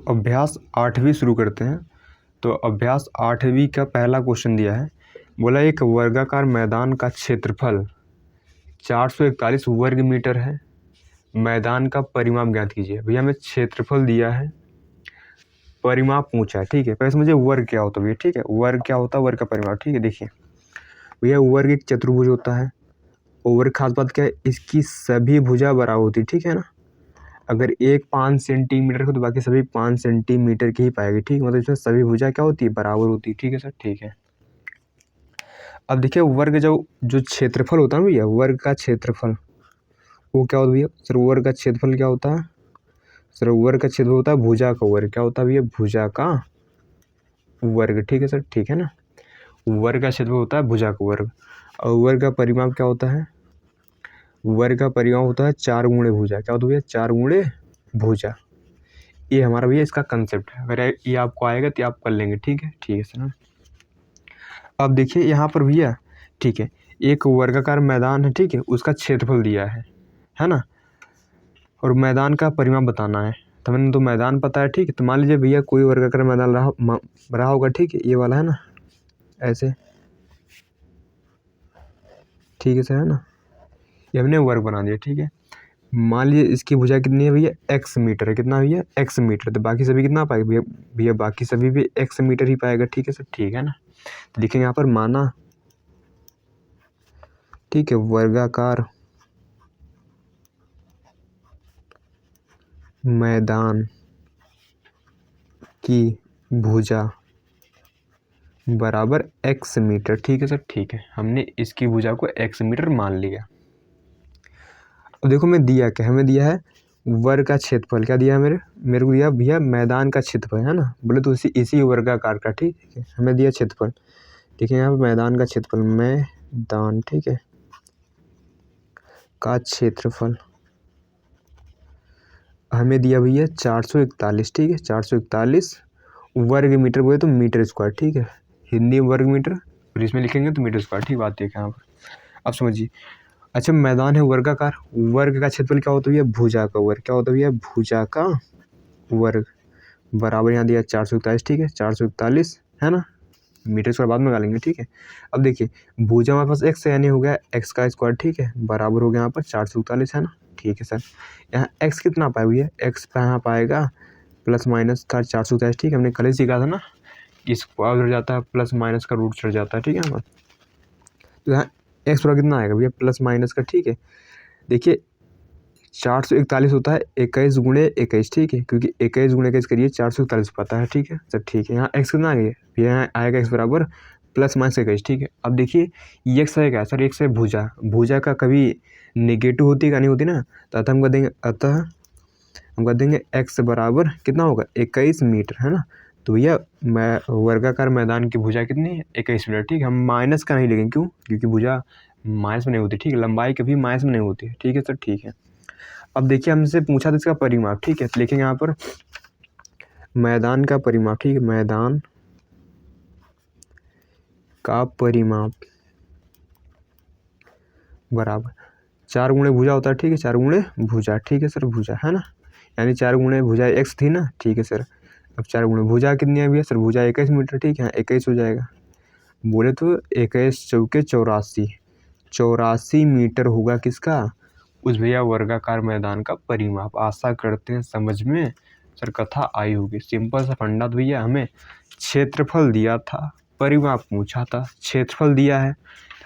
अभ्यास 8वीं शुरू करते हैं। तो अभ्यास 8वीं का पहला क्वेश्चन दिया है, बोला एक वर्गाकार मैदान का क्षेत्रफल 441 वर्ग मीटर है, मैदान का परिमाप ज्ञात कीजिए। भैया हमें क्षेत्रफल दिया है, परिमाप पूछा है, ठीक है। पहले मुझे वर्ग क्या होता है भैया, ठीक है, वर्ग क्या होता है, वर्ग का परिमाप, ठीक है। देखिए भैया वर्ग एक चतुर्भुज होता है, और वर्ग खास बात क्या है, इसकी सभी भुजा बराबर होती है, ठीक है ना। अगर एक 5 सेंटीमीटर हो तो बाकी सभी 5 सेंटीमीटर की ही पाएगी, ठीक है। मतलब इसमें सभी भुजा क्या होती है, बराबर होती है, ठीक है सर, ठीक है। अब देखिए वर्ग जो क्षेत्रफल होता है ना भैया, वर्ग का क्षेत्रफल वो क्या होता है भैया सर, वर्ग का क्षेत्रफल क्या होता है सर, वर्ग का क्षेत्रफल होता है भुजा का वर्ग, क्या होता है भैया, भुजा का वर्ग, ठीक है सर, ठीक है ना। वर्ग का क्षेत्रफल होता है भुजा का वर्ग, और वर्ग का परिमाप क्या होता है, वर्ग का परिमाप होता है 4 गुणे भुजा, क्या होता है भैया, 4 गुणे भुजा। ये हमारा भैया इसका कंसेप्ट है, अगर ये आपको आएगा तो आप कर लेंगे, ठीक है सर। अब देखिए यहाँ पर भैया, ठीक है, एक वर्गाकार मैदान है, ठीक है, उसका क्षेत्रफल दिया है ना, और मैदान का परिमाप बताना है। तो मैंने तो मैदान पता है, ठीक है। तो मान लीजिए भैया कोई वर्गाकार मैदान रहा होगा, ठीक है, ये वाला है ना, ऐसे, ठीक है सर, है ना, ये हमने वर्ग बना दिया, ठीक है। मान लीजिए इसकी भुजा कितनी है भैया, x मीटर है, कितना भैया, x मीटर, तो बाकी सभी कितना पाएगा भैया, बाकी सभी भी x मीटर ही पाएगा, ठीक है सर, ठीक है ना। तो लिखेंगे यहाँ पर माना, ठीक है, वर्गाकार मैदान की भुजा बराबर x मीटर, ठीक है सर, ठीक है। हमने इसकी भुजा को x मीटर मान लिया। अब देखो मैं दिया क्या, हमें दिया है वर्ग का क्षेत्रफल, क्या दिया है मेरे को दिया भैया मैदान का क्षेत्रफल, है ना, बोले तो इसी वर्गाकार का, ठीक है। हमें दिया क्षेत्रफल, देखिए यहाँ पर मैदान का क्षेत्रफल, मैदान, ठीक है, का क्षेत्रफल हमें दिया भैया 441, ठीक है, 441 वर्ग मीटर, बोले तो मीटर स्क्वायर, ठीक है, हिंदी वर्ग मीटर, और इसमें लिखेंगे तो मीटर स्क्वायर, ठीक, बात है यहाँ पर। अब समझिए, अच्छा मैदान है वर्गाकार, वर्ग का क्षेत्रफल क्या होता है भैया, भुजा का वर्ग, क्या होता है भैया, भुजा का वर्ग, बराबर यहाँ दिया 441, ठीक है, 441, है ना, मीटर स्क्वायर बाद में निकालेंगे, ठीक है। अब देखिए भुजा हमारे पास x है, यानी हो गया x का स्क्वायर, ठीक है, बराबर हो गया यहाँ पर 441, है ना, ठीक है सर। यहाँ x कितना पाए भैया, x यहाँ पाएगा प्लस माइनस का 441, ठीक है, हमने कल ही सीखा था ना, इस स्क्वायर उड़ जाता है, प्लस माइनस का रूट चढ़ जाता है, ठीक है। तो यहाँ एक्स पूरा कितना आएगा भैया, प्लस माइनस का, ठीक है। देखिए 441 होता है 21 गुणे 21, ठीक है, क्योंकि 21 गुणे 21 करिए 441 पता है, ठीक है सर, ठीक है। यहाँ एक्स कितना आ गया, यहाँ आएगा एक्स बराबर प्लस माइनस 21, ठीक है। अब देखिए ये एक्स है क्या सर, एक्स है भुजा, भुजा का कभी नेगेटिव होती है का नहीं होती ना, तो अतः हम कर देंगे एक्स बराबर कितना होगा, 21 मीटर, है ना। तो भैया वर्गाकार मैदान की भुजा कितनी है, 21 मीटर, ठीक है। हम माइनस का नहीं लेंगे, क्यों, क्योंकि भुजा माइनस में नहीं होती, ठीक है, लंबाई कभी माइनस में नहीं होती है, ठीक है सर, ठीक है। अब देखिए हमसे पूछा था इसका परिमाप, ठीक है, तो लिखेंगे यहाँ पर मैदान का परिमाप, ठीक है, मैदान का परिमाप बराबर 4 गुणे भुजा होता है, ठीक है, 4 गुणे भुजा, ठीक है सर, भुजा, है ना, यानी 4 गुणे भुजा x थी ना, ठीक है सर। अब 4 गुणे भुजा कितनी है भैया सर, भुजा 21 मीटर, ठीक है, 21 हो जाएगा, बोले तो 21 चौके 84, 84 मीटर होगा किसका, उस भैया वर्गाकार मैदान का परिमाप। आशा करते हैं समझ में सर कथा आई होगी। सिंपल सा फंडा, तो भैया हमें क्षेत्रफल दिया था, परिमाप पूछा था, क्षेत्रफल दिया है,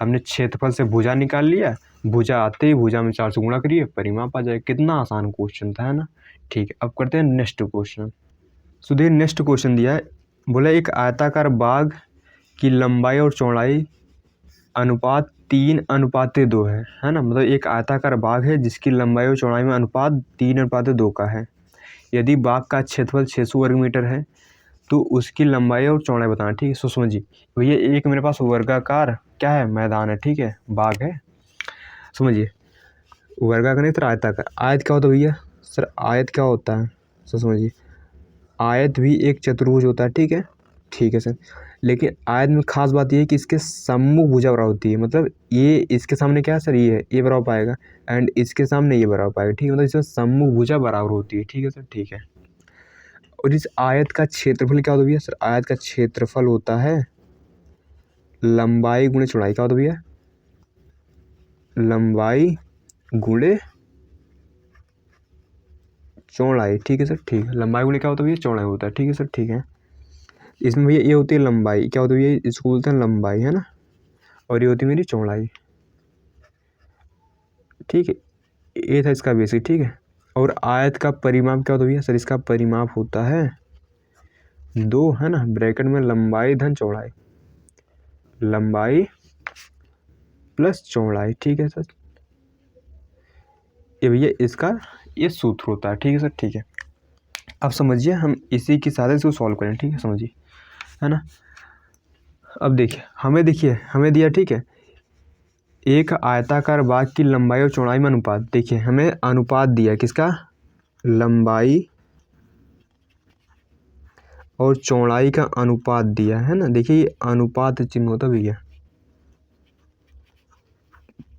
हमने क्षेत्रफल से भुजा निकाल लिया, भुजा आते ही भुजा में 4 से गुणा करिए, परिमाप आ जाए। कितना आसान क्वेश्चन था, है ना, ठीक है। अब करते हैं next question. Sudhir next question दिया है, बोला एक आयताकार बाग की लंबाई और चौड़ाई अनुपात 3:2 है ना, मतलब एक आयताकार बाग है जिसकी लंबाई और चौड़ाई में अनुपात 3:2 का है। यदि बाग का क्षेत्रफल 600 वर्ग मीटर है तो उसकी लंबाई और चौड़ाई बताना, ठीक है। सो समझिए भैया एक मेरे पास वर्गाकार क्या है, मैदान है, ठीक है, बाग है, समझिए वर्गाकार नहीं तो आयताकार। आयत क्या होता है भैया सर, आयत क्या होता है, सो समझिए आयत भी एक चतुर्भुज होता है, ठीक है सर। लेकिन आयत में खास बात ये है कि इसके सम्मुख भुजा बराबर होती है, मतलब ये इसके सामने क्या है सर, ये है, ये बराबर पाएगा, एंड इसके सामने ये बराबर पाएगा, ठीक है, मतलब इसमें सम्मुख भुजा बराबर होती है, ठीक है सर, ठीक है। और इस आयत का क्षेत्रफल क्या होता है भैया? सर आयत का क्षेत्रफल होता है लंबाई गुणे चौड़ाई। क्या होता है भैया? लंबाई गुणे चौड़ाई। ठीक है सर, ठीक है। लंबाई गुणे क्या होता है भैया? चौड़ाई होता है। ठीक है सर, ठीक है। इसमें भैया ये होती है लंबाई, क्या होती है भैया? इसको बोलते हैं लंबाई, है ना, और ये होती है मेरी चौड़ाई। ठीक है, ये था इसका बेसिक। ठीक है, और आयत का परिमाप क्या होता है भैया? सर इसका परिमाप होता है 2, है ना, ब्रैकेट में लंबाई धन चौड़ाई, लंबाई प्लस चौड़ाई। ठीक है सर, ये भैया इसका ये सूत्र होता है। ठीक है सर, ठीक है। अब समझिए, हम इसी की सहायता से सॉल्व करें। ठीक है, समझिए, है ना। अब देखिए, हमें दिया, ठीक है, एक आयताकार बाग की लंबाई और चौड़ाई में अनुपात। देखिए हमें अनुपात दिया किसका? लंबाई और चौड़ाई का अनुपात दिया है ना। देखिए ये अनुपात चिन्ह होता भैया,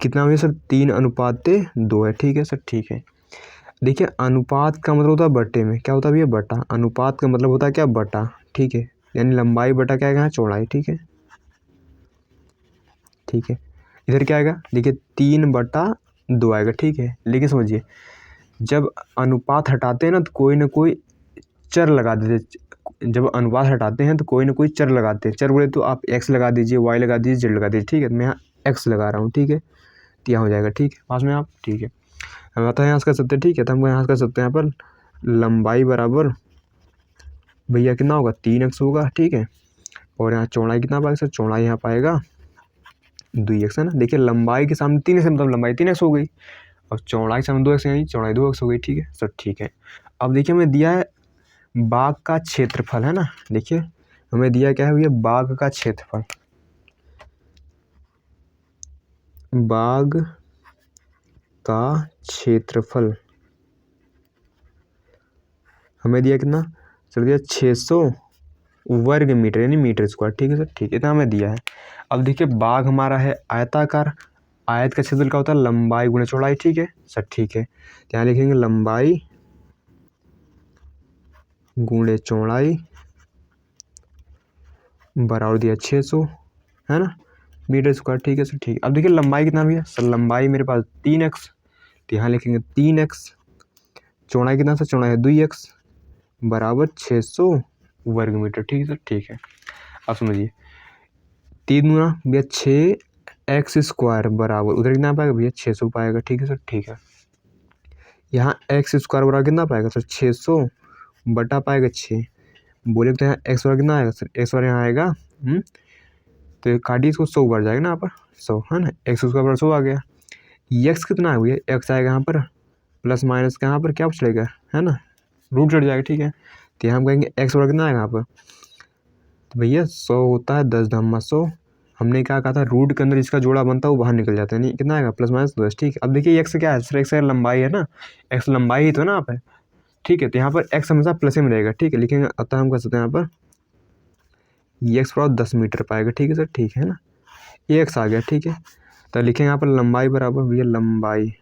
कितना भैया सर? 3:2 है। ठीक है सर, ठीक है। देखिए अनुपात का मतलब होता है बटे में, क्या होता है भैया? बटा। अनुपात का मतलब होता है क्या? बटा। ठीक है, यानी लंबाई बटा क्या आएगा? चौड़ाई। ठीक है, ठीक है। इधर क्या आएगा? देखिए 3/2 आएगा। ठीक है, लेकिन समझिए, जब अनुपात हटाते हैं ना तो कोई ना कोई चर लगा देते। जब अनुपात हटाते हैं तो कोई ना कोई चर लगाते हैं। चर बोले तो आप एक्स लगा दीजिए, वाई लगा दीजिए, जेड लगा दीजिए। ठीक है, मैं यहाँ एक्स लगा रहा हूँ। ठीक है, तो यहाँ हो जाएगा। ठीक है, पास में आप। ठीक है, हम आता है यहाँ से कर सकते हैं। ठीक है, तो हम यहाँ से कर सकते हैं यहाँ पर लंबाई बराबर भैया कितना होगा? 3x होगा। ठीक है, और यहाँ चौड़ाई कितना पाएगा सर? चौड़ाई यहाँ पाएगा 2x, है ना। देखिए लंबाई के सामने 3x मतलब लंबाई 3x हो गई, और चौड़ाई के सामने 2x यानी चौड़ाई 2x हो गई। ठीक है सर, ठीक है। अब देखिए हमें दिया है बाग का क्षेत्रफल, है ना। देखिए हमें दिया क्या है भैया? बाग का क्षेत्रफल। बाग का क्षेत्रफल हमें दिया कितना सर? दिया 600 वर्ग मीटर यानी मीटर स्क्वायर। ठीक है सर, ठीक है, इतना हमें दिया है। अब देखिए बाग हमारा है आयताकार, आयत का क्षेत्रफल क्या होता है? लंबाई गुणे चौड़ाई। ठीक है सर, ठीक है, तो यहाँ लिखेंगे लंबाई गुणे चौड़ाई बराबर दिया 600, है ना, मीटर स्क्वायर। ठीक है सर, ठीक है। अब देखिए लंबाई कितना भैया? सर लंबाई मेरे पास 3x, तो यहाँ लिखेंगे 3x। चौड़ाई कितना सर? चौड़ाई है 2x बराबर 600 वर्ग मीटर। ठीक है सर, ठीक है। अब समझिए, 3 गुना भैया 6x स्क्वायर बराबर उधर कितना पाएगा भैया? 600 पाएगा। ठीक है सर, ठीक है। यहाँ x स्क्वायर बराबर कितना पाएगा सर? 600 बटा पाएगा 6। बोले तो यहाँ x बराबर कितना आएगा सर? x बराबर यहाँ आएगा तो काटिए इसको, 100 बढ़ जाएगा ना यहाँ पर, 100, है ना। x स्क्वायर बराबर 100 आ गया। x कितना है भैया? x आएगा यहाँ पर प्लस माइनस का, यहाँ पर क्या चलेगा, है ना, रूट चढ़ जाएगा। ठीक है, तो यहाँ हम कहेंगे x बराबर कितना आएगा यहाँ पर? तो भैया 100 होता है 10×100। हमने क्या कहा था? रूट के अंदर इसका जोड़ा बनता है वो बाहर निकल जाता है, नहीं कितना आएगा? Plus minus 10। ठीक है, अब देखिए एक्स क्या है सर? एक्स लंबाई है ना, एक्स लंबाई ही तो ना यहाँ पर। ठीक है, तो यहाँ पर एक्स हमेशा प्लस में रहेगा। ठीक है, लिखेंगे, अतः हम कर सकते हैं यहाँ पर एक्स बराबर 10 मीटर पाएगा। ठीक है सर, ठीक है ना, ये एक्स आ गया। ठीक है, तो लिखेंगे यहाँ पर लंबाई बराबर भैया लंबाई,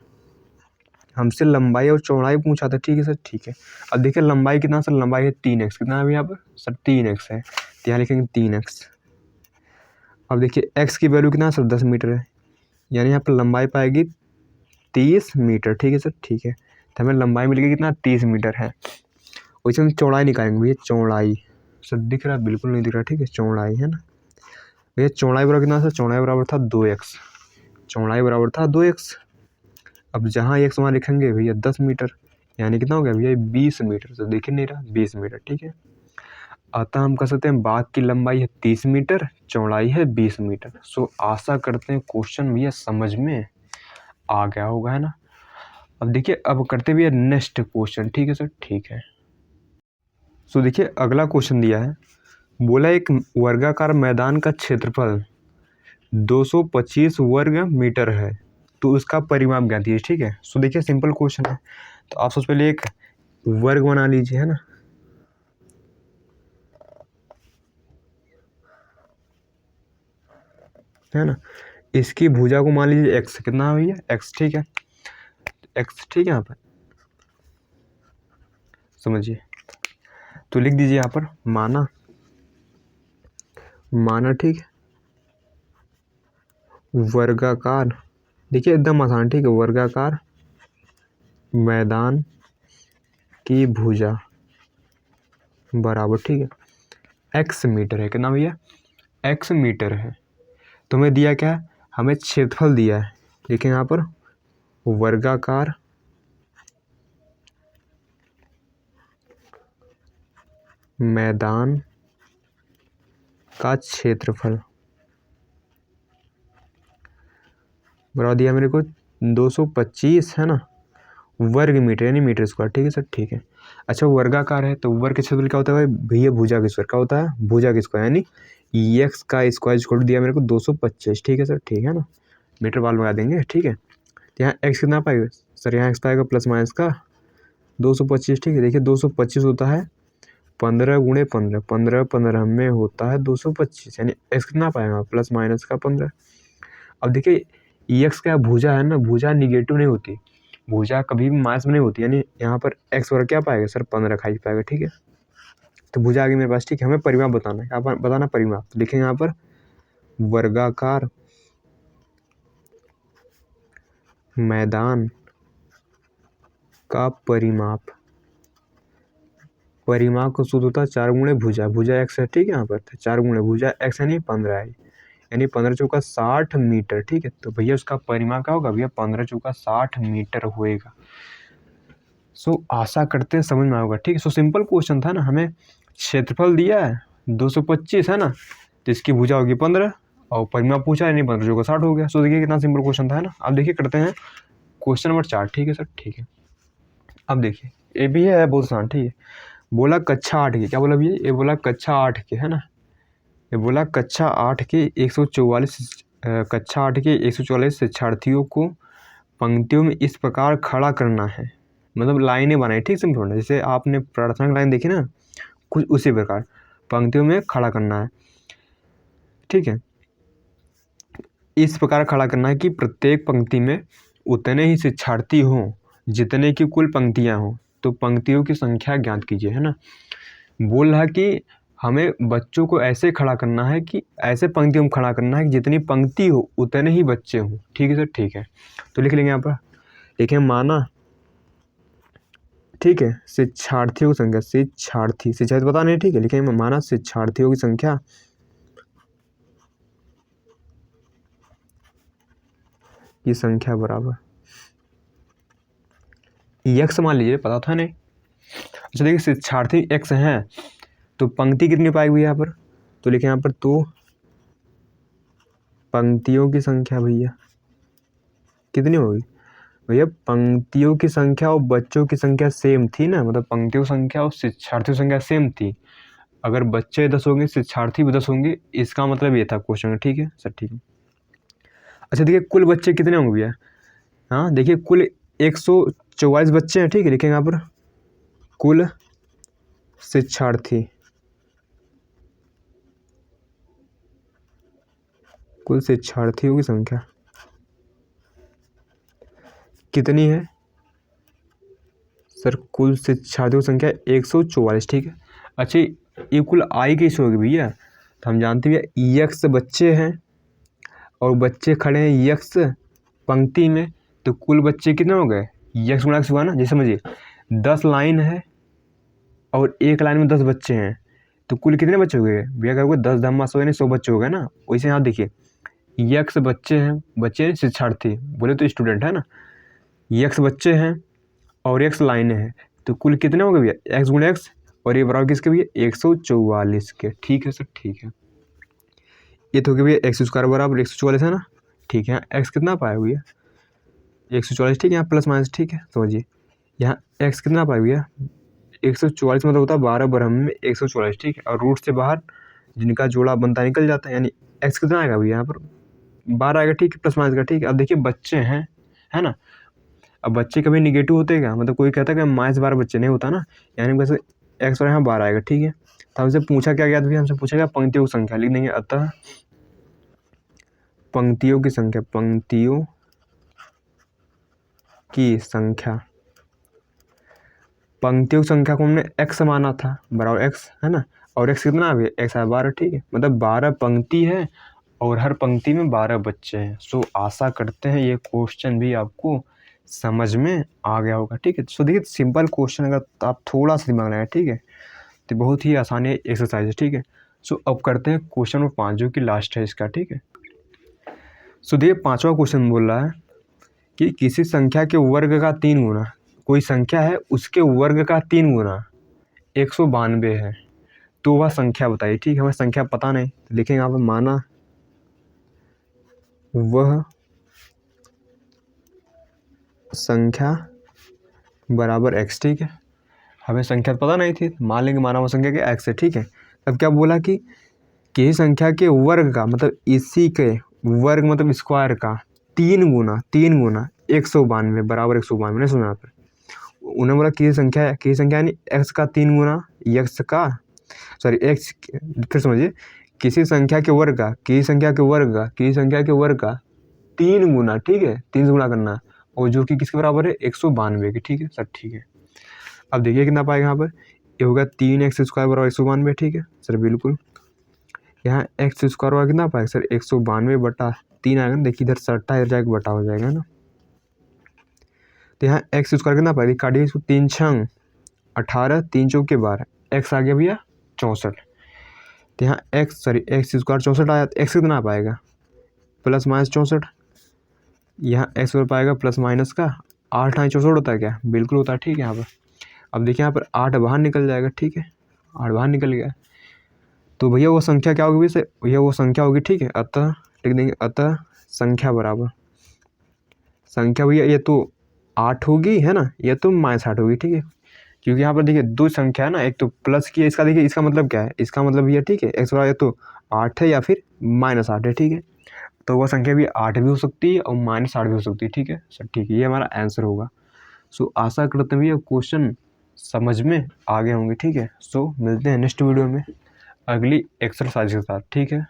हमसे लंबाई और चौड़ाई पूछा था। ठीक है सर, ठीक है। अब देखिए लंबाई कितना सर? लंबाई है 3x, कितना है यहाँ पर सर? 3x है, तो यहाँ लिखेंगे 3x। अब देखिए x की वैल्यू कितना है सर? 10 मीटर है, यानी यहाँ पर लंबाई पाएगी 30 मीटर। ठीक है सर, ठीक है, तो हमें लंबाई मिलेगी कितना? 30 मीटर है। वैसे हम चौड़ाई निकालेंगे भैया, चौड़ाई सर दिख रहा है? बिल्कुल नहीं दिख रहा। ठीक है, चौड़ाई, है ना भैया। चौड़ाई बराबर कितना सर? चौड़ाई बराबर था 2x, चौड़ाई बराबर था 2x। अब जहाँ x वहाँ लिखेंगे भैया 10 मीटर, यानी कितना हो गया भैया? 20 मीटर। तो दिख नहीं रहा, 20 मीटर। ठीक है, अतः हम कह सकते हैं बाग की लंबाई है 30 मीटर, चौड़ाई है 20 मीटर। सो आशा करते हैं क्वेश्चन भैया समझ में आ गया होगा, है ना। अब देखिए, अब करते भैया नेक्स्ट क्वेश्चन। ठीक है सर, ठीक है। सो देखिए अगला क्वेश्चन दिया है, बोला एक वर्गाकार मैदान का क्षेत्रफल 225 वर्ग मीटर है, तो उसका परिमाप ज्ञात कीजिए। ठीक है, सो देखिए सिंपल क्वेश्चन है, तो आप सबसे पहले एक वर्ग बना लीजिए, है ना। है ना, इसकी भुजा को मान लीजिए एक्स, कितना है भैया? एक्स। ठीक है, एक्स, ठीक है। यहाँ पर समझिए, तो लिख दीजिए यहाँ पर माना, ठीक है, वर्गाकार, देखिए एकदम आसान, ठीक है, वर्गाकार मैदान की भुजा बराबर, ठीक है, x मीटर है। कितना भैया? x मीटर है। तो हमें दिया क्या है? हमें क्षेत्रफल दिया है। देखिए यहाँ पर वर्गाकार मैदान का क्षेत्रफल बराबर दिया मेरे को 225 है ना, वर्ग मीटर यानी मीटर स्क्वायर, ठीक है सर, ठीक है। अच्छा वर्गाकार है तो वर्ग के क्षेत्रफल क्या होता है भैया? भुजा के स्क्वायर। क्या होता है? भुजा के स्क्वायर, यानी x का स्क्वायर छोड़ दिया मेरे को 225, ठीक है सर, ठीक है ना, मीटर वाल लगा देंगे, ठीक है। तो यहाँ x कितना पाएगा सर? यहाँ x पाएगा प्लस माइनस का 225, ठीक है। देखिए 225 होता है 15 गुणे 15, 15 15 में होता है 225, यानी x कितना पाएगा? प्लस माइनस का 15। अब देखिए एक्स का भुजा है ना, भुजा निगेटिव नहीं होती, भुजा कभी भी माइनस में नहीं होती, यानी यहाँ पर एक्स वर्ग क्या पाएगा सर? 15 खाई पाएगा, ठीक है। तो भुजा आ गई मेरे पास, ठीक है। हमें परिमाप बताना है, क्या बताना? परिमाप। तो लिखेंगे यहाँ पर वर्गाकार मैदान का परिमाप, परिमाप का सूत्र होता है 4 गुणे भुजा, भुजा एक्स है, ठीक है। यहाँ पर 4 गुणे भुजा एक्स यानी 15 है, यानी 15 चौका 60 मीटर, ठीक है। तो भैया उसका परिमाप क्या होगा भैया? 15 चौका 60 मीटर होएगा। सो आशा करते हैं समझ में आएगा, ठीक है। सो सिंपल क्वेश्चन था ना, हमें क्षेत्रफल दिया है 225 है ना, तो इसकी भुजा होगी 15 और परिमाप पूछा है, नहीं 15 चौका 60 हो गया। सो देखिए कितना सिंपल क्वेश्चन था, है ना। अब देखिए करते हैं क्वेश्चन नंबर 4, ठीक है सर, ठीक है। अब देखिए ये भी है बहुत आसान, ठीक है। बोला कक्षा 8 के, क्या बोला भैया? ये बोला कक्षा 8 के, है ना, ये बोला कक्षा 8 के 144 कक्षा 8 के 144 शिक्षार्थियों को पंक्तियों में इस प्रकार खड़ा करना है, मतलब लाइनें बनाई, ठीक, सिंपल। जैसे आपने प्रार्थना की लाइन देखी ना, कुछ उसी प्रकार पंक्तियों में खड़ा करना है, ठीक है। इस प्रकार खड़ा करना है कि प्रत्येक पंक्ति में उतने ही शिक्षार्थी हों जितने की कुल पंक्तियां हों, तो पंक्तियों की संख्या ज्ञात कीजिए, है ना। बोल रहा कि हमें बच्चों को ऐसे खड़ा करना है कि ऐसे पंक्तियों में खड़ा करना है कि जितनी पंक्ति हो उतने ही बच्चे हों, ठीक है सर, ठीक है। तो लिख लेंगे यहाँ पर, लिखें माना, ठीक है, शिक्षार्थियों की संख्या, शिक्षार्थी पता नहीं, ठीक है, लिखें माना शिक्षार्थियों की संख्या बराबर x मान लीजिए, पता था नहीं। अच्छा देखिए शिक्षार्थी x हैं तो पंक्ति कितनी पाएगी यहाँ पर? तो लिखें यहाँ पर, तो पंक्तियों की संख्या भैया कितनी होगी? भैया पंक्तियों की संख्या और बच्चों की संख्या सेम थी ना, मतलब पंक्तियों की संख्या और शिक्षार्थियों की संख्या सेम थी। अगर बच्चे 10 होंगे शिक्षार्थी भी 10 होंगे, इसका मतलब ये था क्वेश्चन, ठीक है सर, ठीक है। अच्छा देखिए कुल बच्चे कितने होंगे भैया? हाँ देखिए कुल 144 बच्चे हैं, ठीक है। लिखेंगे यहाँ पर कुल शिक्षार्थी, कुल शिक्षार्थियों की संख्या कितनी है सर? कुल शिक्षार्थियों की संख्या 144, ठीक है। अच्छा ये कुल आई कैसे होगी भैया? तो हम जानते हैं भैया एक्स बच्चे हैं और बच्चे खड़े हैं यक्स पंक्ति में, तो कुल बच्चे कितने हो गए? यक्स गुणा एक्स हुआ ना। जैसे समझिए 10 लाइन है और एक लाइन में 10 बच्चे हैं, तो कुल कितने बच्चे हो गए भैया? क्या हो गए? 10 धम्मा 100 यानी 100 बच्चे हो गए ना। वैसे यहाँ देखिए यक्स बच्चे हैं, बच्चे शिक्षार्थी बोले तो स्टूडेंट है ना, यक्स बच्चे हैं और एक्स लाइनें हैं, तो कुल कितने हो गए भैया? एक्स गुणा एक्स, और ये बराबर किसके भैया? 144 के, ठीक है सर, ठीक है। ये तो हो गया भैया एक्स स्क्वायर बराबर 144 है ना, ठीक है। एक्स कितना पाया भैया? 144, ठीक है। यहाँ प्लस माइनस, ठीक है, समझिए यहाँ एक्स कितना पाया भैया? 144 मतलब होता है 12 बरहम में 144, ठीक है। और रूट से बाहर जिनका जोड़ा बनता निकल जाता है, यानी एक्स कितना आएगा भैया? यहाँ पर 12 आएगा, ठीक है, प्लस माइनस का, ठीक है। अब देखिए बच्चे हैं, है ना। अब बच्चे कभी निगेटिव होते हैं क्या? मतलब कोई कहता है कि माइनस 12 बच्चे, नहीं होता ना, यानी वैसे एक्स और यहाँ 12 आएगा, ठीक है। तो हमसे पूछा क्या गया? हमसे पूछा गया पंक्तियों की संख्या, लिख देंगे अतः पंक्तियों की संख्या, पंक्तियों की संख्या पंक्तियों की संख्या को हमने x माना था बराबर x, है ना, और x कितना है, x है 12, ठीक है, मतलब 12 पंक्ति है और हर पंक्ति में 12 बच्चे हैं। सो आशा करते हैं ये क्वेश्चन भी आपको समझ में आ गया होगा, ठीक है। सो देखिए सिंपल क्वेश्चन, अगर आप थोड़ा सा दिमाग लगाएं, ठीक है, तो बहुत ही आसान एक्सरसाइज है, ठीक है। सो अब करते हैं क्वेश्चन नंबर 5 जो कि लास्ट है इसका, ठीक है। सो देखिए 5वां क्वेश्चन बोल रहा है कि किसी संख्या के वर्ग का 3 गुना, कोई संख्या है उसके वर्ग का 3 गुना 192 है, तो वह संख्या बताइए, ठीक है। हमें संख्या पता नहीं, तो लिखेंगे आप माना वह संख्या बराबर x, ठीक है। हमें संख्या पता नहीं थी, मान लेंगे माना वह संख्या के x है, ठीक है। अब क्या बोला कि किसी संख्या के वर्ग का, मतलब इसी के वर्ग मतलब स्क्वायर का 3 गुना 192 बराबर 192, नहीं सुना आप। उन्होंने बोला किसी संख्या यानी x का 3 गुना x का, सॉरी x, फिर समझिए, किसी संख्या के वर्ग का 3 गुना, ठीक है, 3 से गुणा करना, और जो कि किसके बराबर है 192 की, ठीक है सर, ठीक है। अब देखिए कितना पाएगा यहाँ पर, ये होगा 3x स्क्वायर बराबर 192, ठीक है सर, बिल्कुल। यहाँ x स्क्वायर बराबर कितना पाएगा सर 192 बटा 3 आएगा ना, देखिए इधर सट्टा इधर जाएगा बटा हो जाएगा ना। तो यहाँ x स्क्वायर कितना पाएगा, काटिए इसको, 3 छंग 18, 3 चौके 12, x आ गया भैया 64। तो यहाँ x स्क्वायर 64 आया, तो x कितना पाएगा प्लस माइनस 64, यहाँ x पर पाएगा प्लस माइनस का 8 × 64 होता है क्या, बिल्कुल होता है, ठीक है। यहाँ पर अब देखिए यहाँ पर 8 बाहर निकल जाएगा, ठीक है, 8 बाहर निकल गया, तो भैया वो संख्या क्या होगी, भैया वो संख्या होगी, ठीक है। अतः लिख देंगे, अतः संख्या बराबर, संख्या भैया ये तो 8 होगी, है ना, ये तो -8 होगी, ठीक है, क्योंकि यहाँ पर देखिए 2 संख्या है ना, एक तो प्लस की है, इसका देखिए इसका मतलब क्या है, इसका मतलब भैया, ठीक है, x बराबर या तो 8 है या फिर -8 है, ठीक है। तो वह संख्या भी 8 भी हो सकती है और -8 भी हो सकती है, ठीक है सर, ठीक है, ये हमारा आंसर होगा। सो आशा करते हैं भैया क्वेश्चन समझ में आ गए होंगे, ठीक है। सो मिलते हैं नेक्स्ट वीडियो में अगली एक्सरसाइज के साथ, ठीक है।